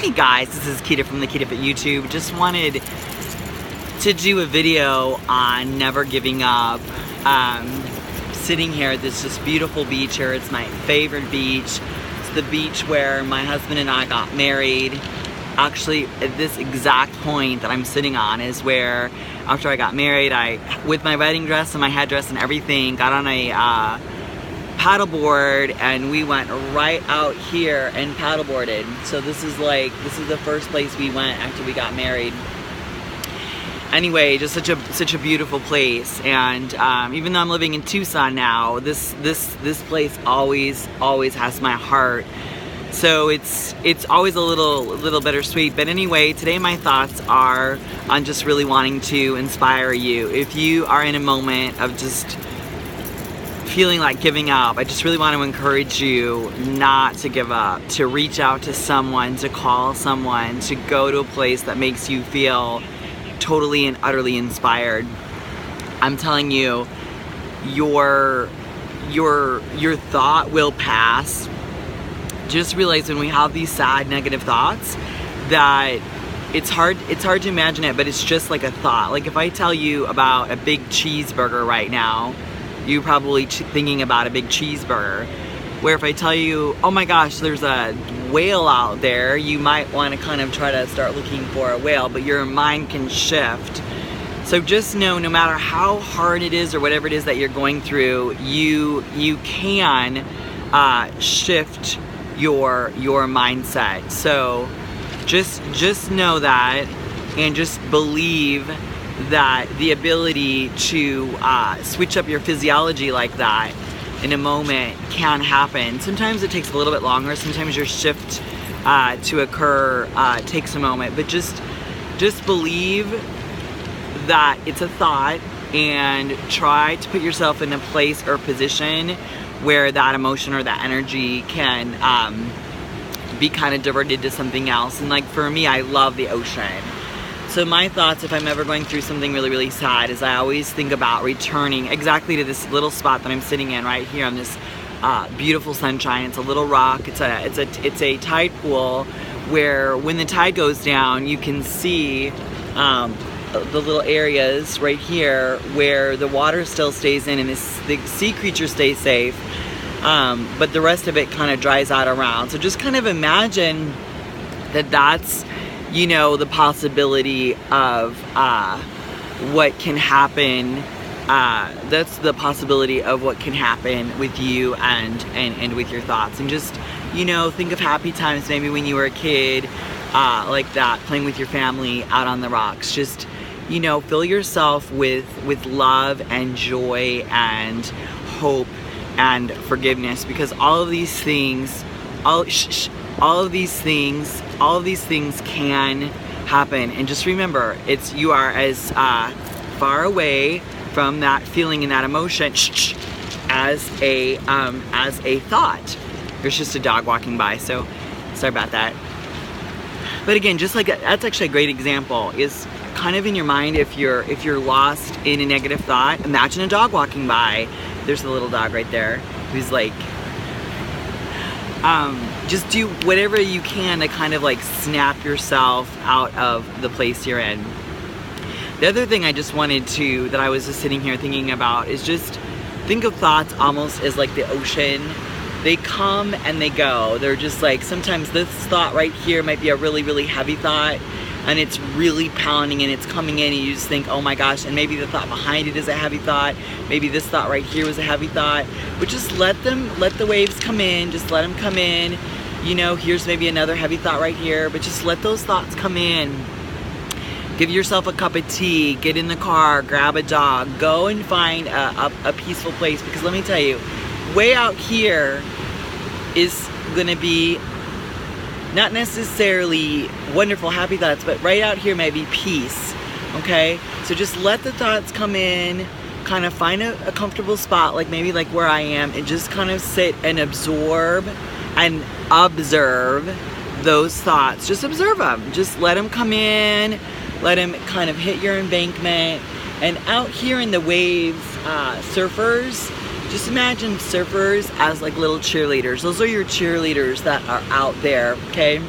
Hey guys, this is Kita from the Kita Fit YouTube. Just wanted to do a video on never giving up. Sitting here at this just beautiful beach here. It's my favorite beach. It's the beach where my husband and I got married. Actually, at this exact point that I'm sitting on is where, after I got married, I, with my wedding dress and my headdress and everything, got on a paddleboard and we went right out here and paddleboarded. So this is the first place we went after we got married. Anyway, just such a beautiful place, and even though I'm living in Tucson now, this place always has my heart. So it's always a little bittersweet. But anyway, today my thoughts are on just really wanting to inspire you. If you are in a moment of just feeling like giving up, I just really want to encourage you not to give up, to reach out to someone, to call someone, to go to a place that makes you feel totally and utterly inspired. I'm telling you, your thought will pass. Just realize when we have these sad, negative thoughts that it's hard to imagine it, but it's just like a thought. Like if I tell you about a big cheeseburger right now, you're probably thinking about a big cheeseburger. Where if I tell you, oh my gosh, there's a whale out there, you might want to kind of try to start looking for a whale, but your mind can shift. So just know, no matter how hard it is or whatever it is that you're going through, you can shift your mindset. So just know that, and just believe that the ability to switch up your physiology like that in a moment can happen. Sometimes it takes a little bit longer. Sometimes your shift to occur takes a moment. But just believe that it's a thought, and try to put yourself in a place or position where that emotion or that energy can be kind of diverted to something else. And like for me, I love the ocean. So my thoughts, if I'm ever going through something really sad, is I always think about returning exactly to this little spot that I'm sitting in right here on this beautiful sunshine. It's a little rock. It's a tide pool where when the tide goes down, you can see the little areas right here where the water still stays in and the sea creature stays safe, but the rest of it kind of dries out around. So just kind of imagine that that's, you know, the possibility of what can happen. That's the possibility of what can happen with you and with your thoughts. And just, you know, think of happy times maybe when you were a kid, like that, playing with your family out on the rocks. Just, you know, fill yourself with love and joy and hope and forgiveness, because all of these things, all of these things can happen. And just remember, you are as far away from that feeling and that emotion as a thought. There's just a dog walking by, so sorry about that. But again, just like that's actually a great example. Is kind of in your mind, if you're lost in a negative thought, imagine a dog walking by. There's a little dog right there who's like, just do whatever you can to kind of like snap yourself out of the place you're in. The other thing I just wanted to, that I was just sitting here thinking about, is just think of thoughts almost as like the ocean. They come and they go. They're just like, sometimes this thought right here might be a really heavy thought, and it's really pounding and it's coming in, and you just think, oh my gosh, and maybe the thought behind it is a heavy thought. Maybe this thought right here was a heavy thought. But just let the waves come in, just let them come in. You know, here's maybe another heavy thought right here, but just let those thoughts come in. Give yourself a cup of tea, get in the car, grab a dog, go and find a peaceful place, because let me tell you, way out here is gonna be not necessarily wonderful, happy thoughts, but right out here may be peace, okay? So just let the thoughts come in, kind of find a comfortable spot, like maybe like where I am, and just kind of sit and absorb and observe those thoughts. Just observe them. Just let them come in, let them kind of hit your embankment. And out here in the waves, surfers, just imagine surfers as like little cheerleaders. Those are your cheerleaders that are out there, okay?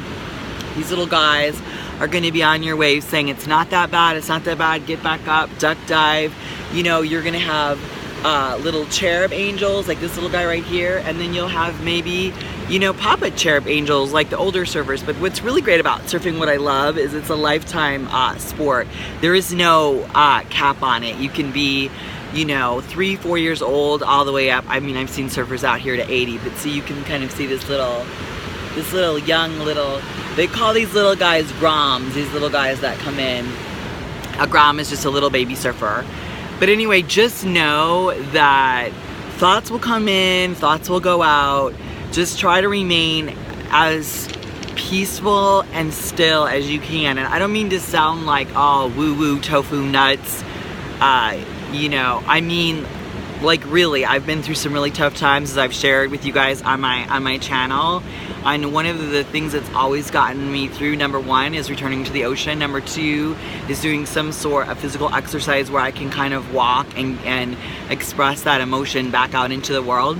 These little guys are gonna be on your wave saying it's not that bad, it's not that bad, get back up, duck dive. You know, you're gonna have little cherub angels like this little guy right here, and then you'll have maybe, you know, pop-up cherub angels like the older surfers. But what's really great about surfing, what I love, is it's a lifetime sport. There is no cap on it. You can be, you know, 3-4 years old all the way up. I mean, I've seen surfers out here to 80, but see, you can kind of see this little young little, they call these little guys groms, these little guys that come in. A grom is just a little baby surfer. But anyway, just know that thoughts will come in, thoughts will go out. Just try to remain as peaceful and still as you can. And I don't mean to sound like all woo-woo tofu nuts. You know, I mean, like really, I've been through some really tough times, as I've shared with you guys on my channel. And one of the things that's always gotten me through, number one, is returning to the ocean. Number two is doing some sort of physical exercise where I can kind of walk and express that emotion back out into the world.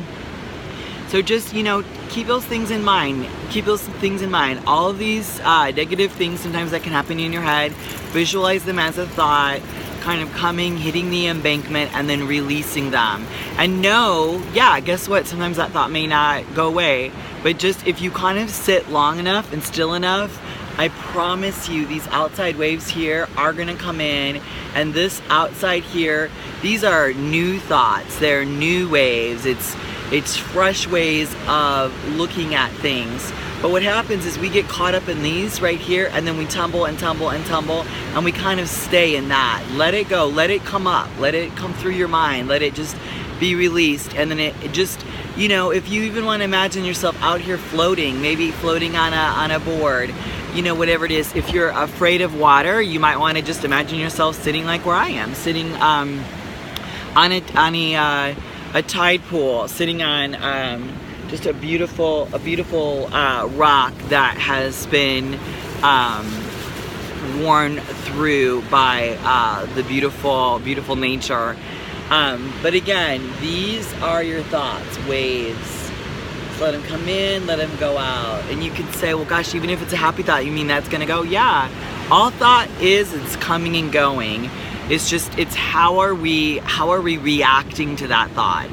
So just, you know, keep those things in mind. Keep those things in mind. All of these negative things sometimes that can happen in your head, visualize them as a thought, kind of coming, hitting the embankment, and then releasing them. And know, yeah, guess what? Sometimes that thought may not go away, but just if you kind of sit long enough and still enough, I promise you these outside waves here are gonna come in, and this outside here, these are new thoughts, they're new waves, it's fresh ways of looking at things. But what happens is we get caught up in these right here, and then we tumble and tumble and tumble, and we kind of stay in that. Let it go, let it come up, let it come through your mind, let it just be released. And then it just, you know, if you even want to imagine yourself out here floating, maybe floating on a board, you know, whatever it is. If you're afraid of water, you might want to just imagine yourself sitting like where I am, sitting on a tide pool, sitting on just a beautiful rock that has been worn through by the beautiful nature. But again, these are your thoughts, waves. Just let them come in, let them go out. And you can say, well gosh, even if it's a happy thought, you mean that's gonna go? Yeah, all thought is, it's coming and going. It's just, it's how are we reacting to that thought?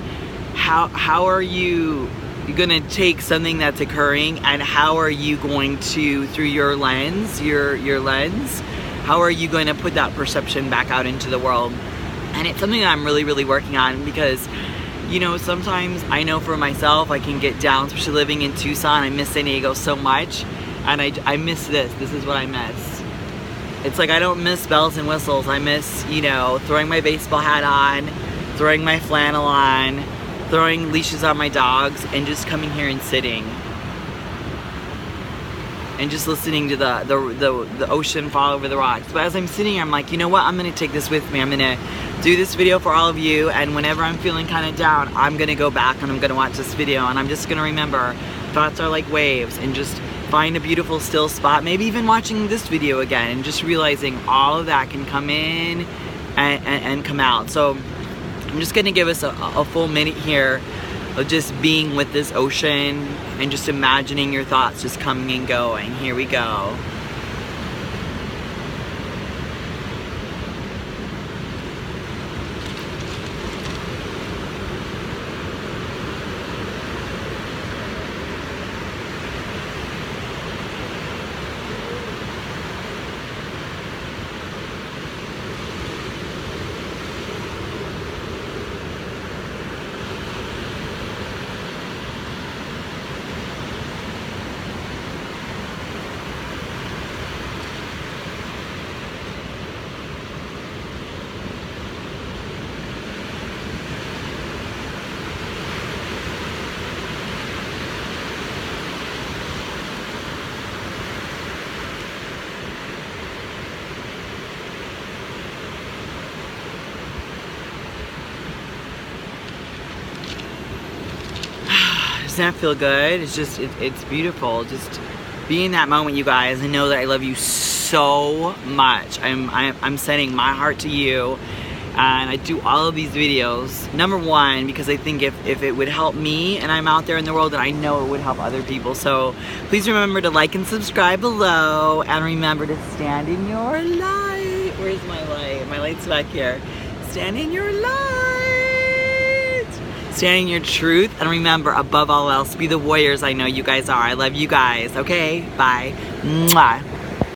How are you gonna take something that's occurring, and how are you going to, through your lens, your lens, how are you going to put that perception back out into the world? And it's something that I'm really working on, because, you know, sometimes I know for myself I can get down, especially living in Tucson. I miss San Diego so much, and I miss this is what I miss. It's like I don't miss bells and whistles. I miss, you know, throwing my baseball hat on, throwing my flannel on, throwing leashes on my dogs, and just coming here and sitting and just listening to the ocean fall over the rocks. But as I'm sitting here, I'm like, you know what, I'm gonna take this with me. I'm gonna do this video for all of you, and whenever I'm feeling kind of down, I'm gonna go back and I'm gonna watch this video, and I'm just gonna remember thoughts are like waves, and just find a beautiful still spot, maybe even watching this video again, and just realizing all of that can come in and come out. So I'm just gonna give us a full minute here of just being with this ocean and just imagining your thoughts just coming and going. Here we go. Does that feel good? It's just, it's beautiful. Just be in that moment, you guys, and know that I love you so much. I'm sending my heart to you, And I do all of these videos, number one, because I think if it would help me and I'm out there in the world, then I know it would help other people. So please remember to like and subscribe below, and remember to stand in your light. Where's my light? My light's back here. Stand in your light. Stand in your truth, and remember, above all else, be the warriors I know you guys are. I love you guys, okay? Bye. Mwah.